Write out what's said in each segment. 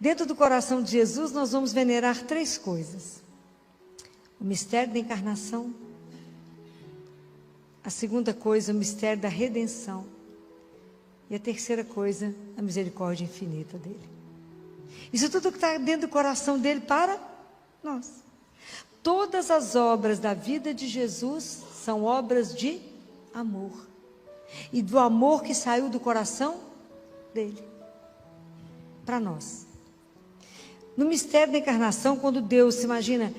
Dentro do coração de Jesus, nós vamos venerar 3 coisas. O mistério da encarnação. A segunda coisa, o mistério da redenção. E a terceira coisa, a misericórdia infinita dele. Isso tudo que está dentro do coração dele para nós. Todas as obras da vida de Jesus são obras de amor. E do amor que saiu do coração dele. Para nós. No mistério da encarnação, quando Deus, se imagina,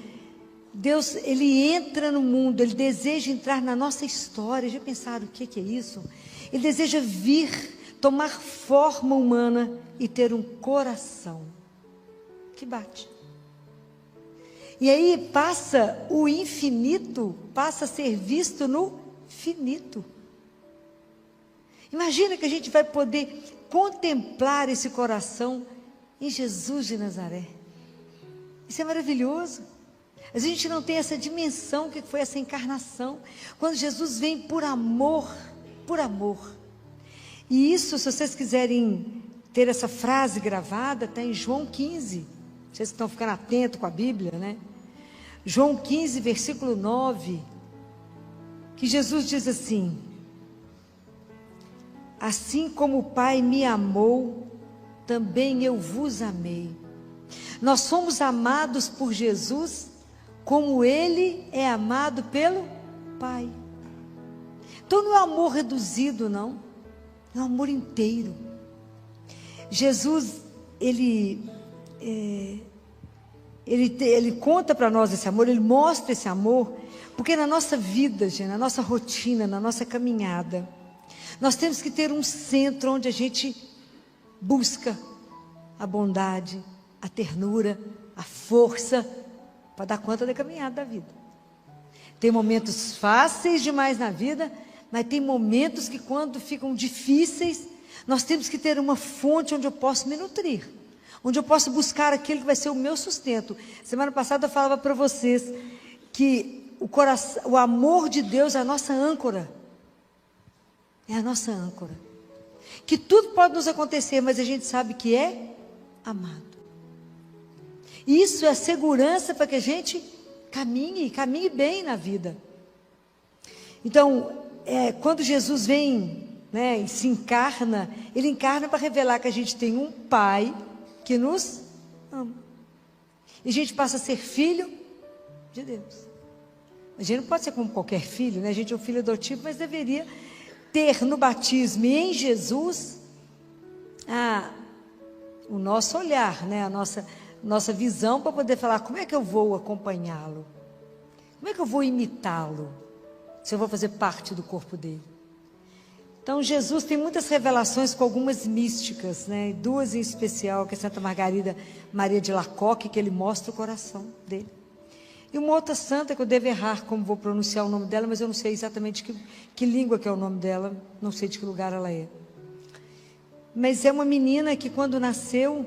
Deus, ele entra no mundo, ele deseja entrar na nossa história. Já pensaram o que é isso? Ele deseja vir, tomar forma humana e ter um coração que bate. E aí passa o infinito, passa a ser visto no finito. Imagina que a gente vai poder contemplar esse coração em Jesus de Nazaré. Isso é maravilhoso. A gente não tem essa dimensão que foi essa encarnação. Quando Jesus vem por amor, por amor. E isso, se vocês quiserem ter essa frase gravada, está em João 15. Vocês que estão ficando atentos com a Bíblia, né? João 15, versículo 9. Que Jesus diz assim: assim como o Pai me amou, também eu vos amei. Nós somos amados por Jesus como Ele é amado pelo Pai. Então não é amor reduzido, não. É um amor inteiro. Jesus, Ele conta para nós esse amor, Ele mostra esse amor, porque na nossa vida, gente, na nossa rotina, na nossa caminhada, nós temos que ter um centro onde a gente busca a bondade, a ternura, a força, para dar conta da caminhada da vida. Tem momentos fáceis demais na vida, mas tem momentos que quando ficam difíceis, nós temos que ter uma fonte onde eu posso me nutrir, onde eu posso buscar aquilo que vai ser o meu sustento. Semana passada eu falava para vocês que o amor de Deus é a nossa âncora. É a nossa âncora. Que tudo pode nos acontecer, mas a gente sabe que é amado. Isso é a segurança para que a gente caminhe bem na vida. Então, quando Jesus vem, né, e se encarna, Ele encarna para revelar que a gente tem um Pai que nos ama. E a gente passa a ser filho de Deus. A gente não pode ser como qualquer filho, né? A gente é um filho adotivo, mas deveria ter no batismo e em Jesus o nosso olhar, né? A nossa visão para poder falar como é que eu vou acompanhá-lo, como é que eu vou imitá-lo, se eu vou fazer parte do corpo dele. Então Jesus tem muitas revelações com algumas místicas, né? 2 em especial, que é Santa Margarida Maria de Lacoque, que ele mostra o coração dele. E uma outra santa, que eu devo errar como vou pronunciar o nome dela, mas eu não sei exatamente que língua que é o nome dela, não sei de que lugar ela é. Mas é uma menina que quando nasceu,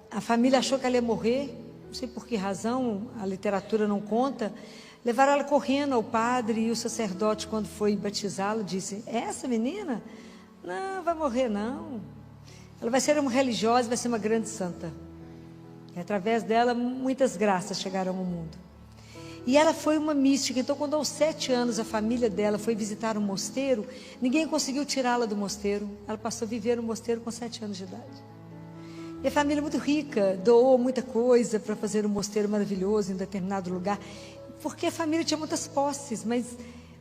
a família achou que ela ia morrer, não sei por que razão, a literatura não conta. Levaram ela correndo ao padre, e o sacerdote, quando foi batizá-la, disse: essa menina? Não, vai morrer não. Ela vai ser uma religiosa, vai ser uma grande santa. E através dela, muitas graças chegaram ao mundo. E ela foi uma mística. Então, quando aos 7 anos a família dela foi visitar um mosteiro, ninguém conseguiu tirá-la do mosteiro. Ela passou a viver no mosteiro com 7 anos de idade. E a família muito rica, doou muita coisa para fazer um mosteiro maravilhoso em determinado lugar, porque a família tinha muitas posses, mas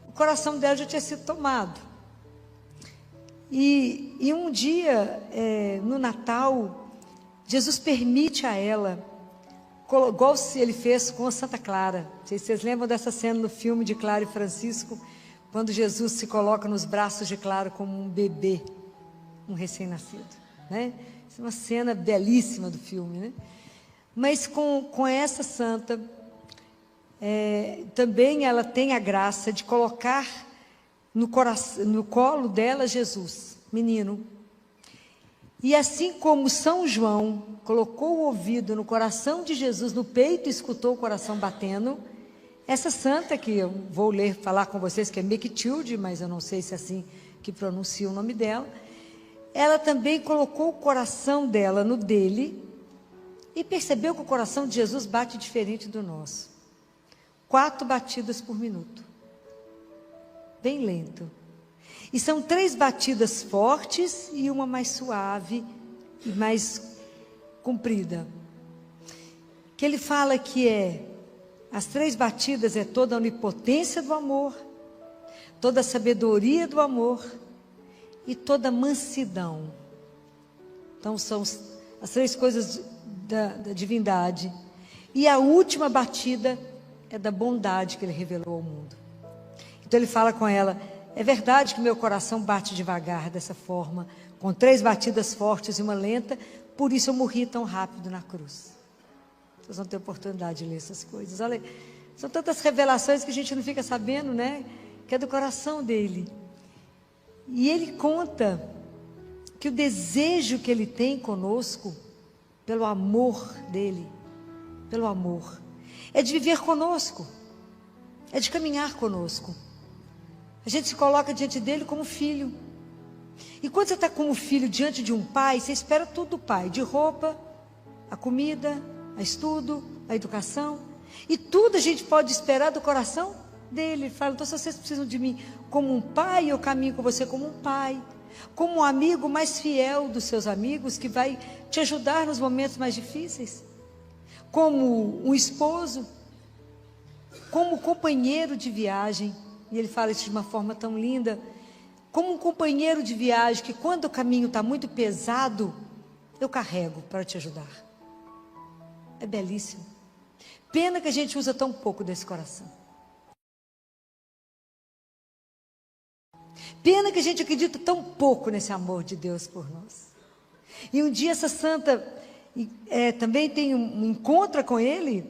o coração dela já tinha sido tomado. E um dia, no Natal, Jesus permite a ela, igual ele fez com a Santa Clara. Não sei se vocês lembram dessa cena no filme de Clara e Francisco, quando Jesus se coloca nos braços de Clara como um bebê, um recém-nascido, né? Isso é uma cena belíssima do filme, né? Mas com essa santa, também ela tem a graça de colocar no colo dela Jesus, menino. E assim como São João colocou o ouvido no coração de Jesus, no peito, e escutou o coração batendo, essa santa, que eu vou falar com vocês, que é Mechtilde, mas eu não sei se é assim que pronuncia o nome dela, ela também colocou o coração dela no dele e percebeu que o coração de Jesus bate diferente do nosso. 4 batidas por minuto. Bem lento. E são 3 batidas fortes e uma mais suave e mais comprida. Que ele fala que as 3 batidas é toda a onipotência do amor, toda a sabedoria do amor e toda a mansidão. Então são as 3 coisas da divindade. E a última batida é da bondade que ele revelou ao mundo. Então ele fala com ela: é verdade que meu coração bate devagar dessa forma, com 3 batidas fortes e uma lenta, por isso eu morri tão rápido na cruz. Vocês vão ter oportunidade de ler essas coisas. Olha, são tantas revelações que a gente não fica sabendo, né? Que é do coração dele. E ele conta que o desejo que ele tem conosco, pelo amor dele, pelo amor, é de viver conosco, é de caminhar conosco. A gente se coloca diante dele como filho. E quando você está como filho diante de um pai, você espera tudo do pai, de roupa, a comida, a estudo, a educação. E tudo a gente pode esperar do coração dele. Ele fala: então se vocês precisam de mim como um pai, eu caminho com você como um pai. Como um amigo mais fiel dos seus amigos, que vai te ajudar nos momentos mais difíceis. Como um esposo, como companheiro de viagem. E ele fala isso de uma forma tão linda. Como um companheiro de viagem, que quando o caminho está muito pesado, eu carrego para te ajudar. É belíssimo. Pena que a gente usa tão pouco desse coração. Pena que a gente acredita tão pouco nesse amor de Deus por nós. E um dia essa santa também tem um encontro com ele.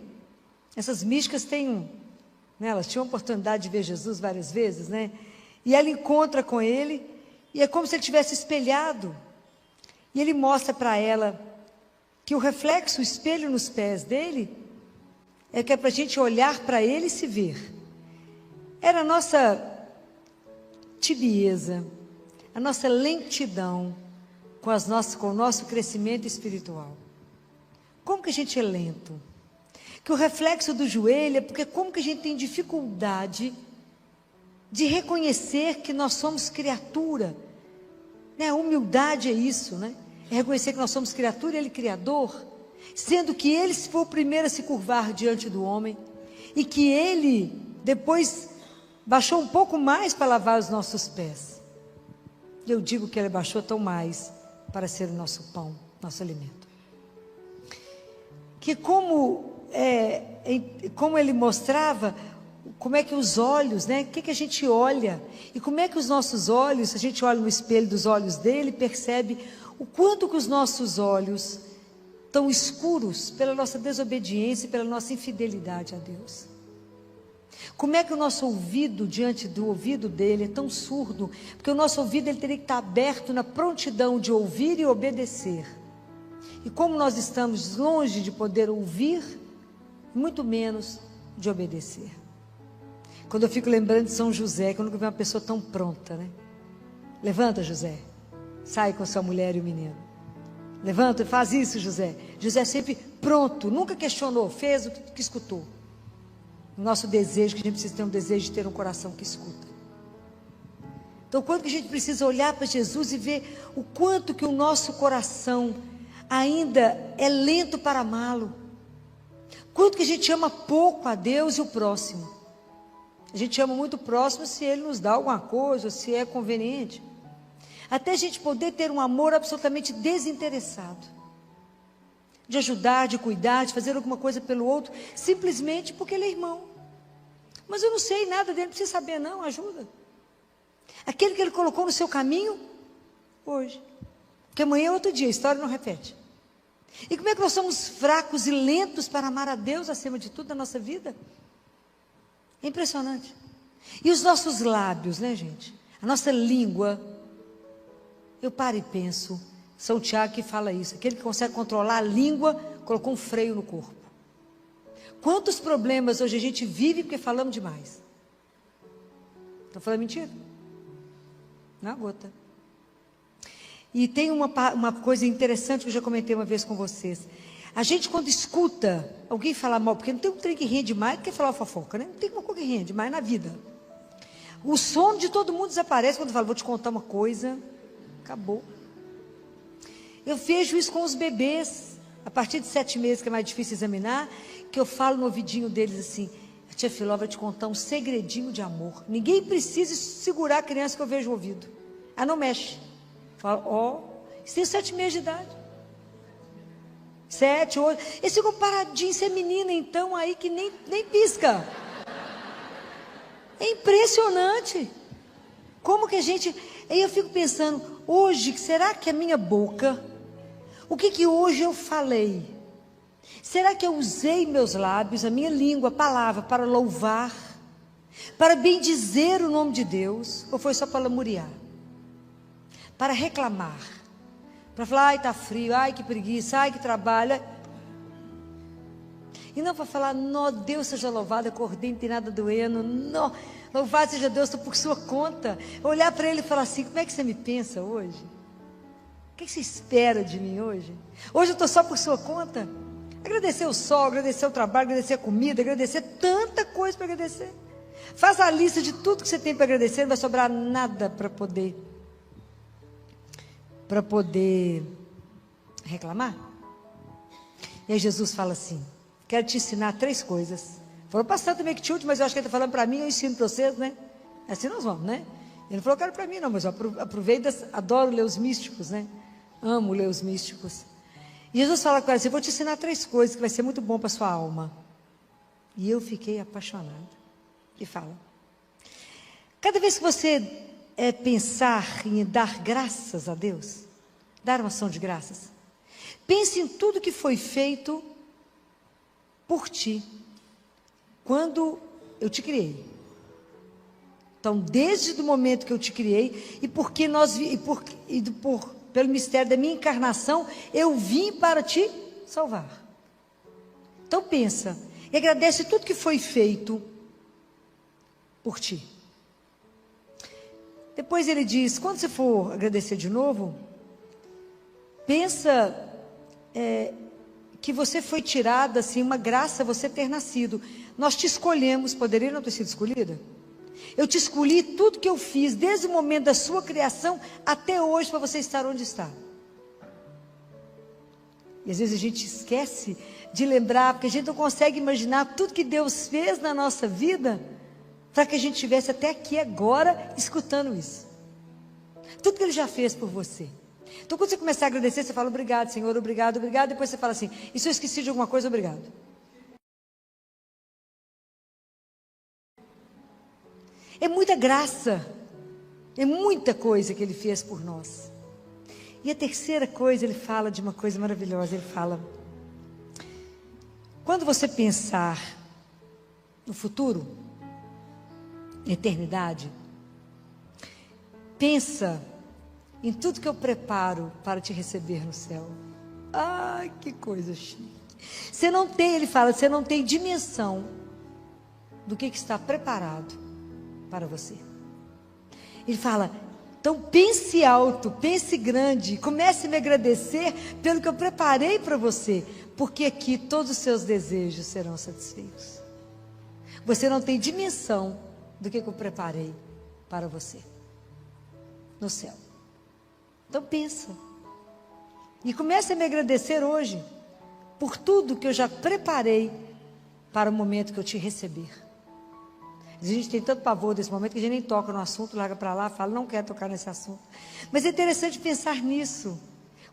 Essas místicas têm elas tinham a oportunidade de ver Jesus várias vezes, né? E ela encontra com ele, e é como se ele tivesse espelhado. E ele mostra para ela que o reflexo, o espelho nos pés dele, é que é para a gente olhar para ele e se ver. Era a nossa tibieza, a nossa lentidão com o nosso crescimento espiritual. Como que a gente é lento? Que o reflexo do joelho é porque como que a gente tem dificuldade de reconhecer que nós somos criatura, né? A humildade é isso, né? É reconhecer que nós somos criatura e ele criador, sendo que ele foi o primeiro a se curvar diante do homem, e que ele depois baixou um pouco mais para lavar os nossos pés. Eu digo que ele baixou tão mais para ser o nosso pão, nosso alimento. Que como ele mostrava, como é que os olhos, né? O que a gente olha, e como é que os nossos olhos, a gente olha no espelho dos olhos dele, percebe o quanto que os nossos olhos estão escuros pela nossa desobediência e pela nossa infidelidade a Deus. Como é que o nosso ouvido, diante do ouvido dele, é tão surdo? Porque o nosso ouvido ele teria que estar aberto na prontidão de ouvir e obedecer. E como nós estamos longe de poder ouvir, muito menos de obedecer. Quando eu fico lembrando de São José, que eu nunca vi uma pessoa tão pronta, né? Levanta, José. Sai com sua mulher e o menino. Levanta e faz isso, José. José sempre pronto, nunca questionou, fez o que escutou. O nosso desejo, que a gente precisa ter um desejo de ter um coração que escuta. Então, quanto que a gente precisa olhar para Jesus e ver o quanto que o nosso coração ainda é lento para amá-lo. Quanto que a gente ama pouco a Deus e o próximo. A gente ama muito o próximo se ele nos dá alguma coisa, se é conveniente. Até a gente poder ter um amor absolutamente desinteressado. De ajudar, de cuidar, de fazer alguma coisa pelo outro, simplesmente porque ele é irmão. Mas eu não sei nada dele, não precisa saber não, ajuda. Aquele que ele colocou no seu caminho, hoje. Porque amanhã é outro dia, a história não repete. E como é que nós somos fracos e lentos para amar a Deus acima de tudo na nossa vida? É impressionante. E os nossos lábios, né, gente? A nossa língua. Eu paro e penso, São Tiago que fala isso, aquele que consegue controlar a língua, colocou um freio no corpo. Quantos problemas hoje a gente vive porque falamos demais? Estou falando mentira? Na gota. E tem uma coisa interessante que eu já comentei uma vez com vocês. A gente, quando escuta alguém falar mal, porque não tem um trem que rende mais do que falar fofoca, né? Não tem uma coisa que rende mais na vida. O sono de todo mundo desaparece quando fala, vou te contar uma coisa, acabou. Eu vejo isso com os bebês, a partir de 7 meses, que é mais difícil examinar, que eu falo no ouvidinho deles assim, a tia Filó vai te contar um segredinho de amor. Ninguém precisa segurar a criança que eu vejo o ouvido. Ela não mexe. Falo, ó, isso tem 7 meses de idade. 7, 8. Eles ficam paradinhos, você é menina então, aí que nem pisca. É impressionante. Como que a gente... Aí eu fico pensando, hoje, será que a minha boca, o que hoje eu falei? Será que eu usei meus lábios, a minha língua, a palavra, para louvar, para bendizer o nome de Deus? Ou foi só para lamuriar? Para reclamar? Para falar, ai, está frio, ai, que preguiça, ai, que trabalho. E não para falar, nó, Deus seja louvado, acordei, não tem nada doendo, nó, louvado seja Deus, estou por sua conta. Olhar para ele e falar assim, como é que você me pensa hoje? O que você espera de mim hoje? Hoje eu estou só por sua conta? Agradecer o sol, agradecer o trabalho, agradecer a comida, agradecer tanta coisa para agradecer. Faz a lista de tudo que você tem para agradecer, não vai sobrar nada para poder reclamar. E aí Jesus fala assim, quero te ensinar 3 coisas. Falou para Santa Mectilde, mas eu acho que ele está falando para mim, eu ensino para vocês, né? Assim nós vamos, né? Ele não falou que era para mim não, mas eu aproveito, adoro ler os místicos, né? Amo ler os místicos. E Jesus fala com ela assim, eu vou te ensinar 3 coisas que vai ser muito bom para a sua alma. E eu fiquei apaixonada. E fala, cada vez que você pensar em dar graças a Deus, dar uma ação de graças, pense em tudo que foi feito por ti, quando eu te criei. Então, desde o momento que eu te criei, e porque pelo mistério da minha encarnação, eu vim para te salvar. Então pensa, e agradece tudo que foi feito por ti. Depois ele diz, quando você for agradecer de novo, pensa que você foi tirada, assim, uma graça você ter nascido. Nós te escolhemos, poderia não ter sido escolhida? Eu te escolhi, tudo que eu fiz, desde o momento da sua criação até hoje, para você estar onde está. E às vezes a gente esquece de lembrar, porque a gente não consegue imaginar tudo que Deus fez na nossa vida, para que a gente estivesse até aqui agora, escutando isso. Tudo que Ele já fez por você. Então quando você começar a agradecer, você fala, obrigado Senhor, obrigado, obrigado. Depois você fala assim, e se eu esqueci de alguma coisa, obrigado. É muita graça, é muita coisa que Ele fez por nós. E a terceira coisa, Ele fala de uma coisa maravilhosa, Ele fala, quando você pensar no futuro, na eternidade, pensa em tudo que eu preparo para te receber no céu. Ai, que coisa chique. Você não tem, Ele fala, você não tem dimensão do que está preparado para você. Ele fala, então pense alto, pense grande, comece a me agradecer pelo que eu preparei para você, porque aqui todos os seus desejos serão satisfeitos. Você não tem dimensão do que eu preparei para você no céu. Então pensa e comece a me agradecer hoje por tudo que eu já preparei para o momento que eu te receber. A gente tem tanto pavor desse momento que a gente nem toca no assunto, larga para lá, fala, não quer tocar nesse assunto. Mas é interessante pensar nisso.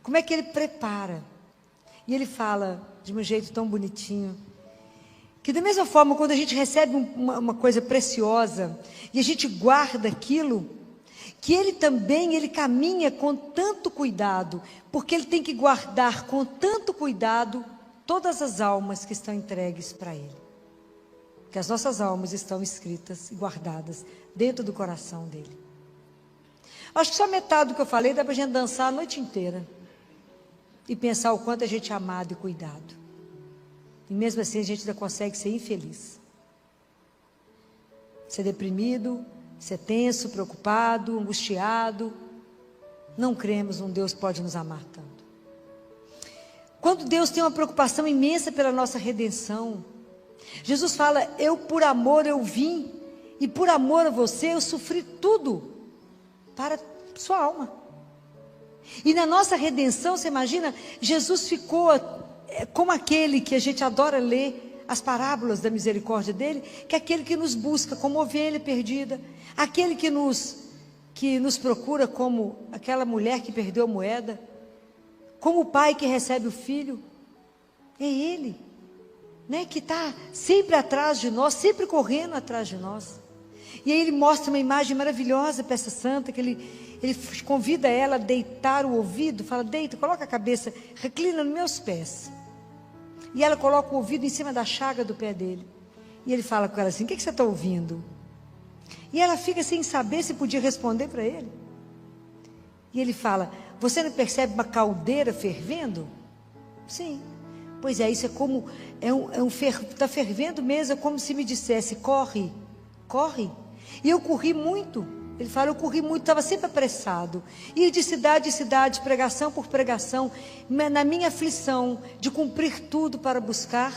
Como é que Ele prepara? E Ele fala de um jeito tão bonitinho, que da mesma forma, quando a gente recebe uma coisa preciosa, e a gente guarda aquilo, que Ele também, Ele caminha com tanto cuidado, porque Ele tem que guardar com tanto cuidado todas as almas que estão entregues para Ele. Que as nossas almas estão escritas e guardadas dentro do coração dele. Acho que só metade do que eu falei dá para a gente dançar a noite inteira e pensar o quanto a gente é amado e cuidado. E mesmo assim a gente ainda consegue ser infeliz, ser deprimido, ser tenso, preocupado, angustiado. não cremos num Deus que pode nos amar tanto. Quando Deus tem uma preocupação imensa pela nossa redenção, Jesus fala, eu por amor eu vim, e por amor a você eu sofri tudo, para sua alma. E na nossa redenção, você imagina, Jesus ficou como aquele que a gente adora ler, as parábolas da misericórdia dele, que é aquele que nos busca como ovelha perdida, aquele que nos procura como aquela mulher que perdeu a moeda, como o pai que recebe o filho. É ele, né, que está sempre atrás de nós, sempre correndo atrás de nós. E aí ele mostra uma imagem maravilhosa para essa santa, que ele convida ela a deitar o ouvido, fala, deita, coloca a cabeça, reclina nos meus pés. E ela coloca o ouvido em cima da chaga do pé dele. E ele fala com ela assim, o que você está ouvindo? E ela fica sem saber se podia responder para ele. E ele fala, você não percebe uma caldeira fervendo? Sim. Pois é, isso é como, está fervendo mesmo, é como se me dissesse, corre, corre. E eu corri muito. Ele fala, eu corri muito, estava sempre apressado. Ia de cidade em cidade, pregação por pregação, na minha aflição de cumprir tudo para buscar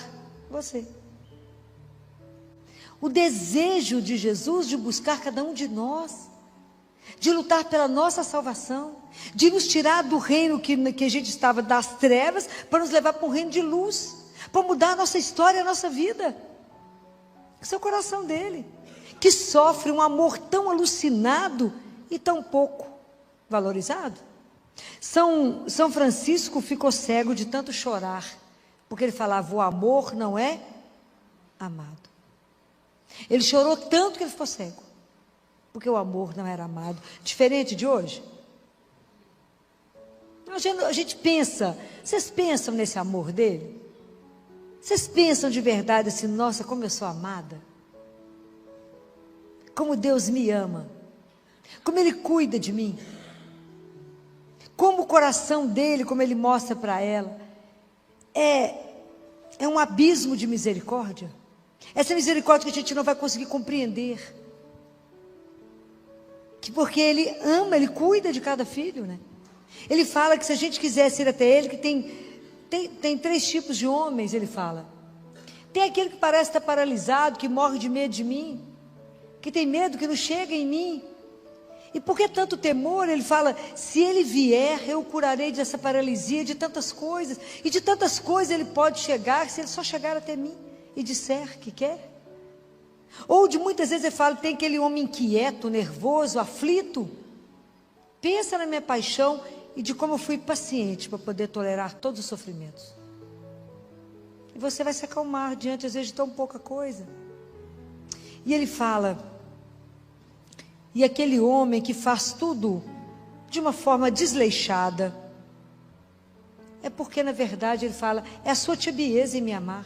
você. O desejo de Jesus de buscar cada um de nós, de lutar pela nossa salvação, de nos tirar do reino que a gente estava das trevas, para nos levar para um reino de luz, para mudar a nossa história, a nossa vida. Esse é o coração dele, que sofre um amor tão alucinado e tão pouco valorizado. São Francisco ficou cego de tanto chorar, porque ele falava, o amor não é amado. Ele chorou tanto que ele ficou cego, porque o amor não era amado. Diferente de hoje. A gente pensa, vocês pensam nesse amor dele? Vocês pensam de verdade assim, nossa, como eu sou amada? Como Deus me ama, como Ele cuida de mim, como o coração dele, como Ele mostra para ela, é um abismo de misericórdia. Essa misericórdia que a gente não vai conseguir compreender, porque Ele ama, Ele cuida de cada filho, né? Ele fala que se a gente quisesse ir até Ele, que tem 3 tipos de homens, Ele fala. Tem aquele que parece estar paralisado, que morre de medo de mim, que tem medo que não chega em mim. E por que tanto temor? Ele fala, se ele vier, eu o curarei dessa paralisia, de tantas coisas. E de tantas coisas ele pode chegar, se ele só chegar até mim e disser que quer. Ou de muitas vezes ele fala, tem aquele homem inquieto, nervoso, aflito. Pensa na minha paixão e de como eu fui paciente para poder tolerar todos os sofrimentos. E você vai se acalmar diante, às vezes, de tão pouca coisa. E ele fala, e aquele homem que faz tudo de uma forma desleixada, é porque na verdade ele fala, é a sua tibieza em me amar,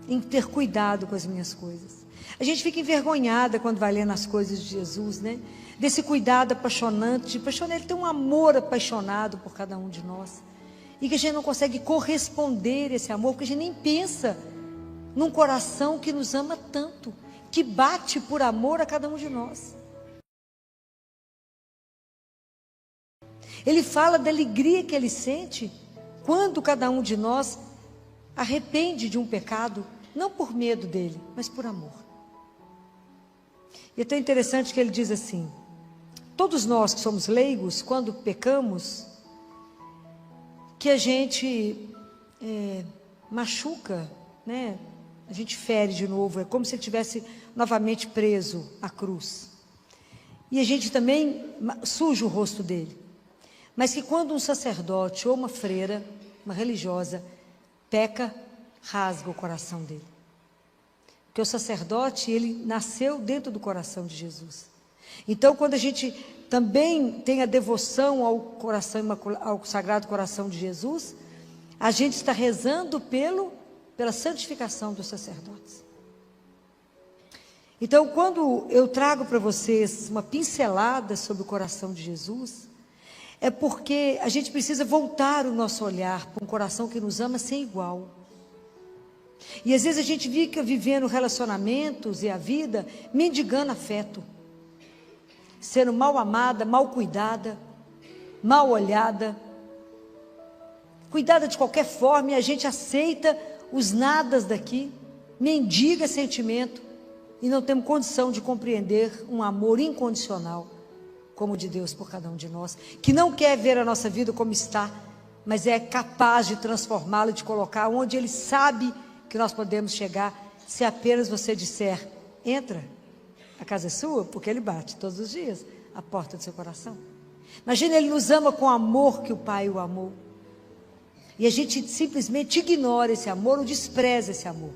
em ter cuidado com as minhas coisas. A gente fica envergonhada quando vai lendo as coisas de Jesus, né? Desse cuidado apaixonante, ele tem um amor apaixonado por cada um de nós, e que a gente não consegue corresponder a esse amor, porque a gente nem pensa num coração que nos ama tanto, que bate por amor a cada um de nós. Ele fala da alegria que ele sente quando cada um de nós arrepende de um pecado, não por medo dele, mas por amor. E é tão interessante que ele diz assim, todos nós que somos leigos, quando pecamos, que a gente machuca, né? A gente fere de novo, é como se ele estivesse novamente preso à cruz. E a gente também suja o rosto dele. Mas que quando um sacerdote ou uma freira, uma religiosa, peca, rasga o coração dele. Porque o sacerdote, ele nasceu dentro do coração de Jesus. Então, quando a gente também tem a devoção ao Sagrado Coração de Jesus, a gente está rezando pela santificação dos sacerdotes. Então, quando eu trago para vocês uma pincelada sobre o coração de Jesus, é porque a gente precisa voltar o nosso olhar para um coração que nos ama sem igual. E às vezes a gente fica vivendo relacionamentos e a vida mendigando afeto, sendo mal amada, mal cuidada, mal olhada, cuidada de qualquer forma, e a gente aceita os nadas daqui, mendiga sentimento, e não temos condição de compreender um amor incondicional, como o de Deus por cada um de nós, que não quer ver a nossa vida como está, mas é capaz de transformá-la, de colocar onde Ele sabe que nós podemos chegar, se apenas você disser, entra, a casa é sua, porque Ele bate todos os dias a porta do seu coração. Imagina, Ele nos ama com o amor que o Pai o amou, e a gente simplesmente ignora esse amor ou despreza esse amor.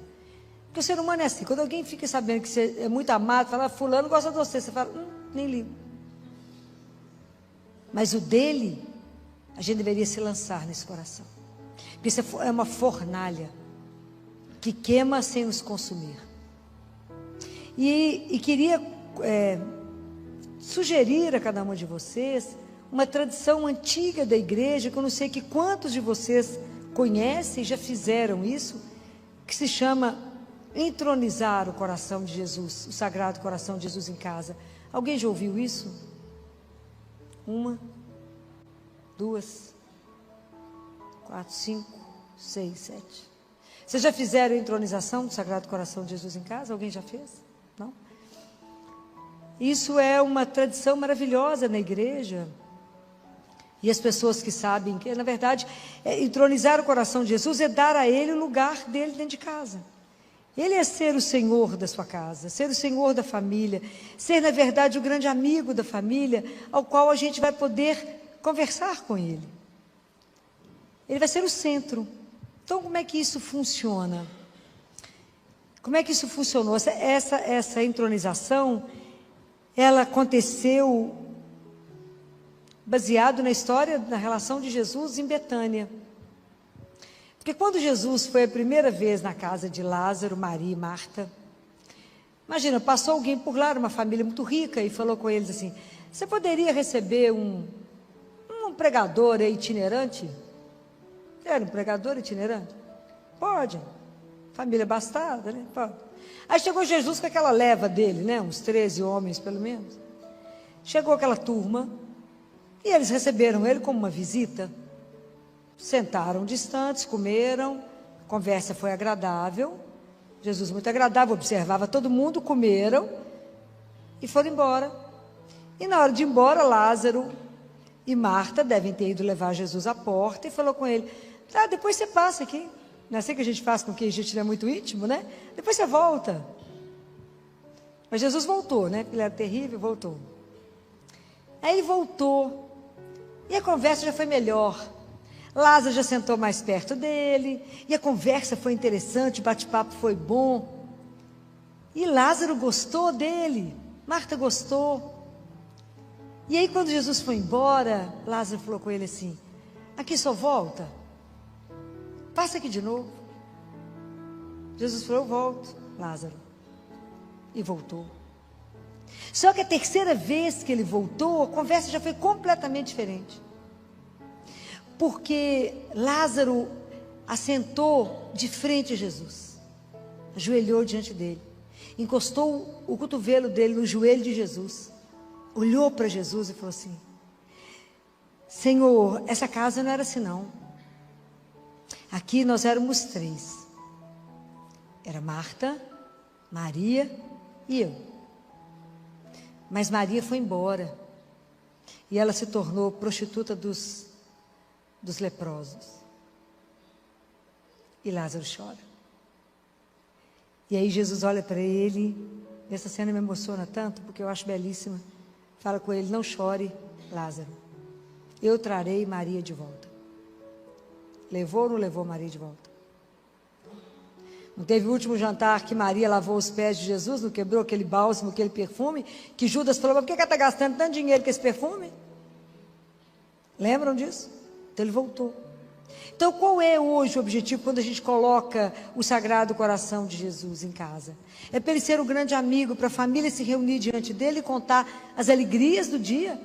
Porque o ser humano é assim, quando alguém fica sabendo que você é muito amado, fala, fulano gosta de você, você fala, nem ligo. Mas o dele, a gente deveria se lançar nesse coração. Porque isso é uma fornalha que queima sem nos consumir. E queria sugerir a cada um de vocês uma tradição antiga da igreja, que eu não sei que quantos de vocês conhecem e já fizeram isso, que se chama entronizar o coração de Jesus, o Sagrado Coração de Jesus em casa. Alguém já ouviu isso? 1, 2, 4, 5, 6, 7. Vocês já fizeram a entronização do Sagrado Coração de Jesus em casa? Alguém já fez? Não? Isso é uma tradição maravilhosa na igreja. E as pessoas que sabem que, na verdade, entronizar o coração de Jesus é dar a Ele o lugar dele dentro de casa. Ele é ser o Senhor da sua casa, ser o Senhor da família, ser, na verdade, o grande amigo da família, ao qual a gente vai poder conversar com Ele. Ele vai ser o centro. Então, como é que isso funciona? Como é que isso funcionou? Essa entronização, ela aconteceu baseado na história, na relação de Jesus em Betânia. Porque quando Jesus foi a primeira vez na casa de Lázaro, Maria e Marta, imagina, passou alguém por lá, uma família muito rica, e falou com eles assim, você poderia receber um pregador itinerante? Era um pregador itinerante? Pode. Família abastada, né? Pode. Aí chegou Jesus com aquela leva dele, né? Uns 13 homens, pelo menos. Chegou aquela turma, e eles receberam ele como uma visita. Sentaram distantes, comeram, a conversa foi agradável. Jesus muito agradável, observava todo mundo, comeram e foram embora. E na hora de ir embora, Lázaro e Marta devem ter ido levar Jesus à porta e falou com ele, depois você passa aqui. Não é assim que a gente faz com quem a gente não é muito íntimo, né? Depois você volta. Mas Jesus voltou, né? Ele era terrível, voltou. Aí ele voltou. E a conversa já foi melhor. Lázaro já sentou mais perto dele. E a conversa foi interessante, o bate-papo foi bom. E Lázaro gostou dele. Marta gostou. E aí quando Jesus foi embora, Lázaro falou com ele assim, aqui só volta. Passa aqui de novo. Jesus falou, eu volto, Lázaro. E voltou. Só que a terceira vez que ele voltou, a conversa já foi completamente diferente. Porque Lázaro assentou de frente a Jesus. Ajoelhou diante dele. Encostou o cotovelo dele no joelho de Jesus. Olhou para Jesus e falou assim, Senhor, essa casa não era assim não. Aqui nós éramos 3. Era Marta, Maria e eu. Mas Maria foi embora. E ela se tornou prostituta dos leprosos. E Lázaro chora. E aí Jesus olha para ele. Essa cena me emociona tanto, porque eu acho belíssima. Fala com ele, não chore, Lázaro. Eu trarei Maria de volta. Levou ou não levou Maria de volta? Não teve o último jantar que Maria lavou os pés de Jesus, não quebrou aquele bálsamo, aquele perfume, que Judas falou, mas por que ela está gastando tanto dinheiro com esse perfume? Lembram disso? Então ele voltou. Então qual é hoje o objetivo quando a gente coloca o Sagrado Coração de Jesus em casa? É para ele ser o grande amigo, para a família se reunir diante dele e contar as alegrias do dia,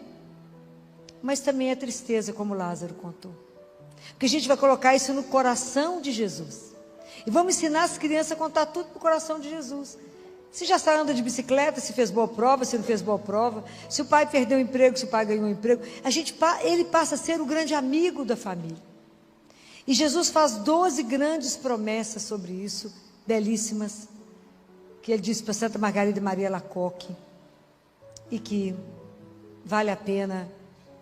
mas também a tristeza, como Lázaro contou. Porque a gente vai colocar isso no coração de Jesus. E vamos ensinar as crianças a contar tudo para o coração de Jesus. Se já anda de bicicleta, se fez boa prova, se não fez boa prova, se o pai perdeu o emprego, se o pai ganhou um emprego, ele passa a ser o grande amigo da família. E Jesus faz 12 grandes promessas sobre isso, belíssimas, que ele disse para Santa Margarida e Maria Alacoque, e que vale a pena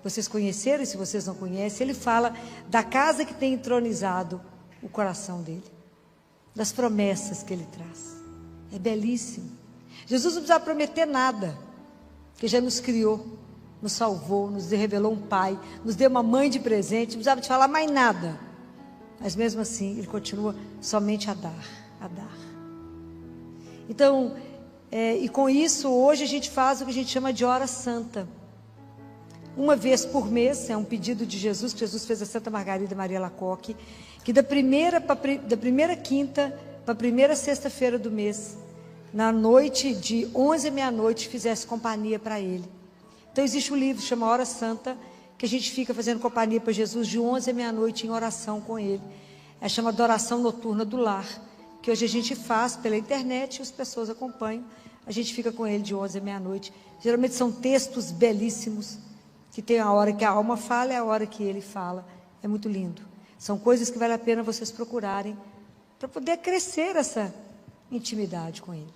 vocês conhecerem, se vocês não conhecem. Ele fala da casa que tem entronizado o coração dele, das promessas que ele traz. É belíssimo. Jesus não precisava prometer nada, porque já nos criou, nos salvou, nos revelou um pai, nos deu uma mãe de presente, não precisava de falar mais nada. Mas mesmo assim, ele continua somente a dar, a dar. Então, e com isso, hoje a gente faz o que a gente chama de hora santa. Uma vez por mês, é um pedido de Jesus, que Jesus fez a Santa Margarida Maria Alacoque, que da primeira quinta para a primeira sexta-feira do mês, na noite de 11 à meia-noite, fizesse companhia para ele. Então existe um livro, chama Hora Santa, que a gente fica fazendo companhia para Jesus de 11 à meia-noite em oração com ele. É chamada Oração Noturna do Lar, que hoje a gente faz pela internet e as pessoas acompanham. A gente fica com ele de 11 à meia-noite. Geralmente são textos belíssimos, que tem a hora que a alma fala e a hora que ele fala. É muito lindo. São coisas que vale a pena vocês procurarem para poder crescer essa intimidade com ele.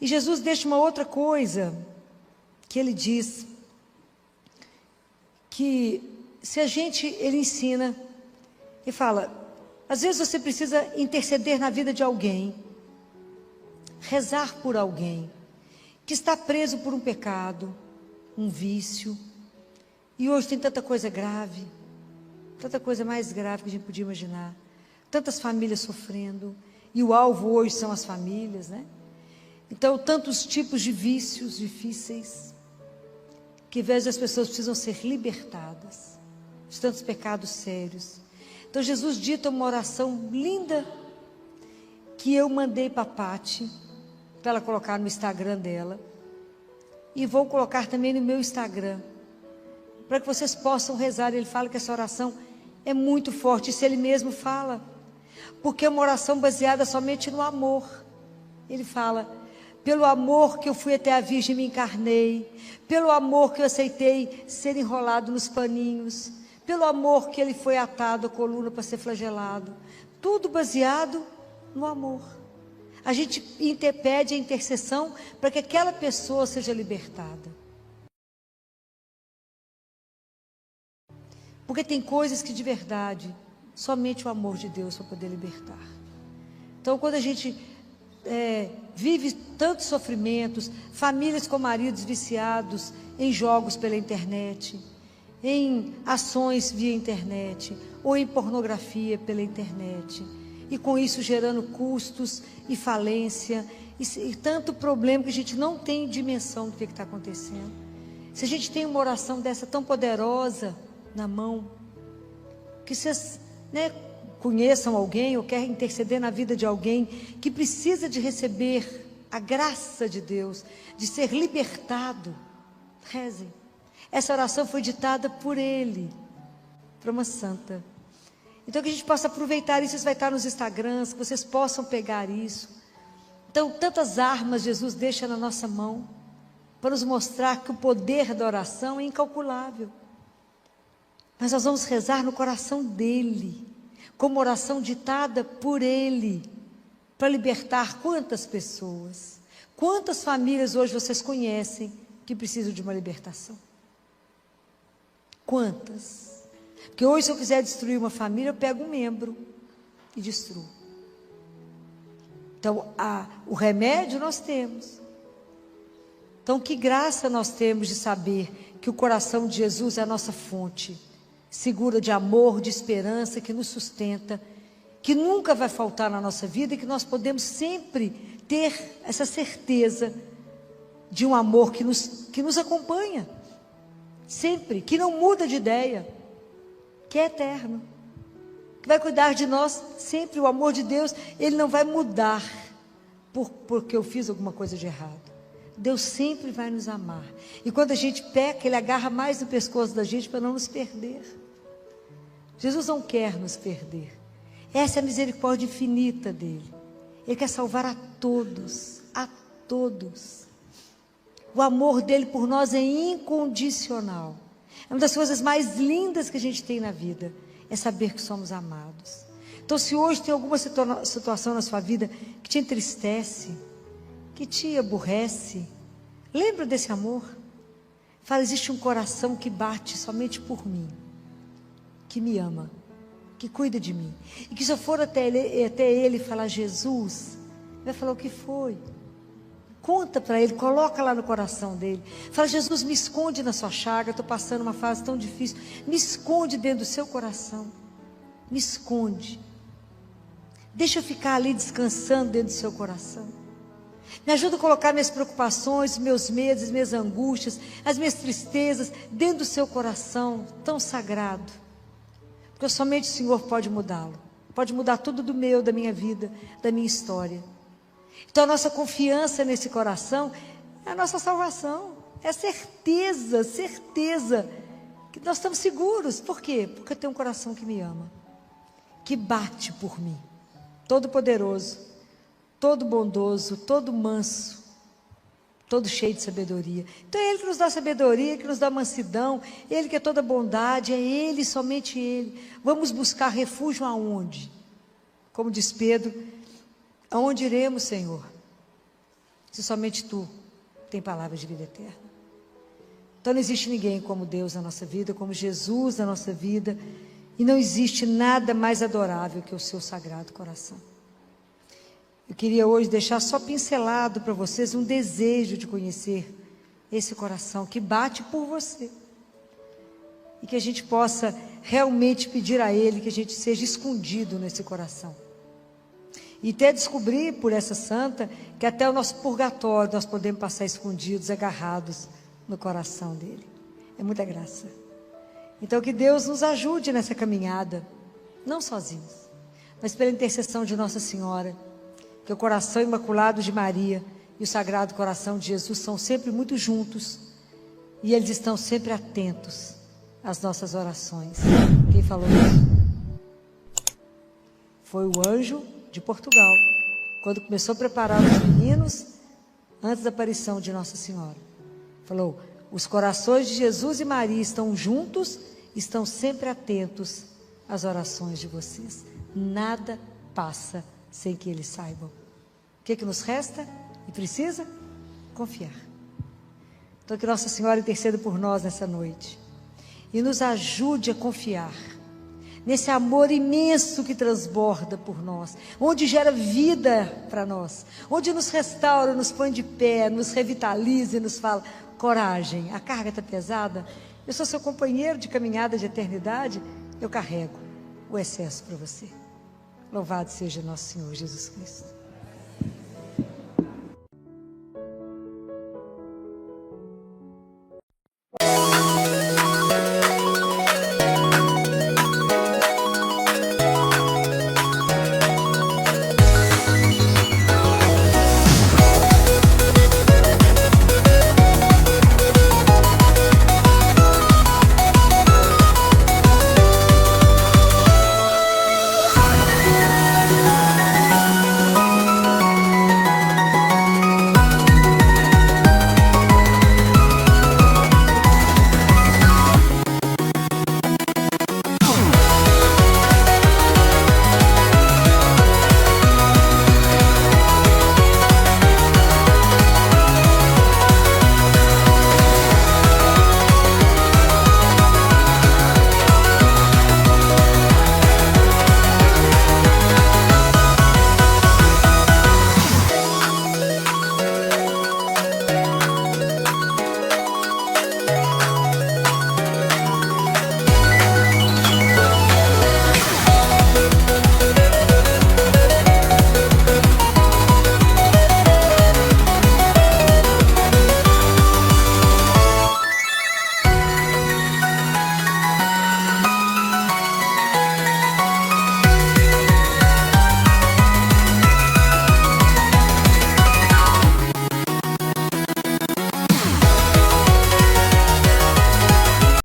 E Jesus deixa uma outra coisa, que ele diz, que se ele ensina, e fala, às vezes você precisa interceder na vida de alguém, rezar por alguém, que está preso por um pecado, um vício, e hoje tem tanta coisa grave, tanta coisa mais grave que a gente podia imaginar, tantas famílias sofrendo, e o alvo hoje são as famílias, né? Então, tantos tipos de vícios difíceis, que às vezes as pessoas precisam ser libertadas, de tantos pecados sérios. Então, Jesus dita uma oração linda, que eu mandei para a Pati, para ela colocar no Instagram dela, e vou colocar também no meu Instagram, para que vocês possam rezar. Ele fala que essa oração é muito forte, isso ele mesmo fala, porque é uma oração baseada somente no amor. Ele fala, pelo amor que eu fui até a Virgem e me encarnei, pelo amor que eu aceitei ser enrolado nos paninhos, pelo amor que ele foi atado à coluna para ser flagelado, tudo baseado no amor. A gente pede a intercessão para que aquela pessoa seja libertada. Porque tem coisas que de verdade, somente o amor de Deus vai poder libertar. Então, quando a gente vive tantos sofrimentos, famílias com maridos viciados em jogos pela internet, em ações via internet, ou em pornografia pela internet, e com isso gerando custos e falência, e tanto problema que a gente não tem dimensão do que está acontecendo. Se a gente tem uma oração dessa tão poderosa na mão, que vocês conheçam alguém ou querem interceder na vida de alguém que precisa de receber a graça de Deus, de ser libertado, rezem. Essa oração foi ditada por ele, para uma santa. Então que a gente possa aproveitar isso, isso vai estar nos Instagrams, que vocês possam pegar isso. Então tantas armas Jesus deixa na nossa mão, para nos mostrar que o poder da oração é incalculável. Mas nós vamos rezar no coração dele, como oração ditada por ele, para libertar quantas pessoas, quantas famílias hoje vocês conhecem que precisam de uma libertação? Quantas? Porque hoje, se eu quiser destruir uma família, eu pego um membro e destruo. Então, o remédio nós temos. Então, que graça nós temos de saber que o coração de Jesus é a nossa fonte segura de amor, de esperança, que nos sustenta, que nunca vai faltar na nossa vida e que nós podemos sempre ter essa certeza de um amor que nos acompanha, sempre, que não muda de ideia, que é eterno, que vai cuidar de nós sempre. O amor de Deus, ele não vai mudar porque eu fiz alguma coisa de errado. Deus sempre vai nos amar. E quando a gente peca, ele agarra mais no pescoço da gente para não nos perder. Jesus não quer nos perder. Essa é a misericórdia infinita dele. Ele quer salvar a todos. a todos. O amor dele por nós é incondicional. É uma das coisas mais lindas que a gente tem na vida, é saber que somos amados. Então, se hoje tem alguma situação na sua vida que te entristece, que te aborrece, lembra desse amor. Fala, existe um coração que bate somente por mim, que me ama, que cuida de mim. E que se eu for até ele falar, Jesus, vai falar o que foi. Conta para ele, coloca lá no coração dele. Fala, Jesus, me esconde na sua chaga, estou passando uma fase tão difícil. Me esconde dentro do seu coração. Me esconde. Deixa eu ficar ali descansando dentro do seu coração. Me ajuda a colocar minhas preocupações, meus medos, minhas angústias, as minhas tristezas dentro do seu coração tão sagrado. Porque somente o Senhor pode mudá-lo. Pode mudar tudo do meu, da minha vida, da minha história. Então a nossa confiança nesse coração é a nossa salvação. É certeza que nós estamos seguros. Por quê? Porque eu tenho um coração que me ama, que bate por mim. Todo poderoso, todo bondoso, todo manso, todo cheio de sabedoria. Então é Ele que nos dá sabedoria, que nos dá mansidão, Ele que é toda bondade, é Ele, somente Ele. Vamos buscar refúgio aonde? Como diz Pedro, aonde iremos, Senhor? Se somente Tu tem palavras de vida eterna. Então não existe ninguém como Deus na nossa vida, como Jesus na nossa vida, e não existe nada mais adorável que o seu sagrado coração. Eu queria hoje deixar só pincelado para vocês um desejo de conhecer esse coração que bate por você. E que a gente possa realmente pedir a Ele que a gente seja escondido nesse coração. E até descobrir por essa santa que até o nosso purgatório nós podemos passar escondidos, agarrados no coração dele. É muita graça. Então que Deus nos ajude nessa caminhada, não sozinhos, mas pela intercessão de Nossa Senhora, que o coração imaculado de Maria e o Sagrado Coração de Jesus são sempre muito juntos, e eles estão sempre atentos às nossas orações. Quem falou isso? Foi o anjo de Portugal, quando começou a preparar os meninos, antes da aparição de Nossa Senhora. Falou, os corações de Jesus e Maria estão juntos, estão sempre atentos às orações de vocês. Nada passa sem que eles saibam. O que nos resta e precisa? Confiar. Então que Nossa Senhora interceda por nós nessa noite e nos ajude a confiar nesse amor imenso que transborda por nós, onde gera vida para nós, onde nos restaura, nos põe de pé, nos revitaliza e nos fala, coragem, a carga está pesada, eu sou seu companheiro de caminhada de eternidade, eu carrego o excesso para você. Louvado seja nosso Senhor Jesus Cristo.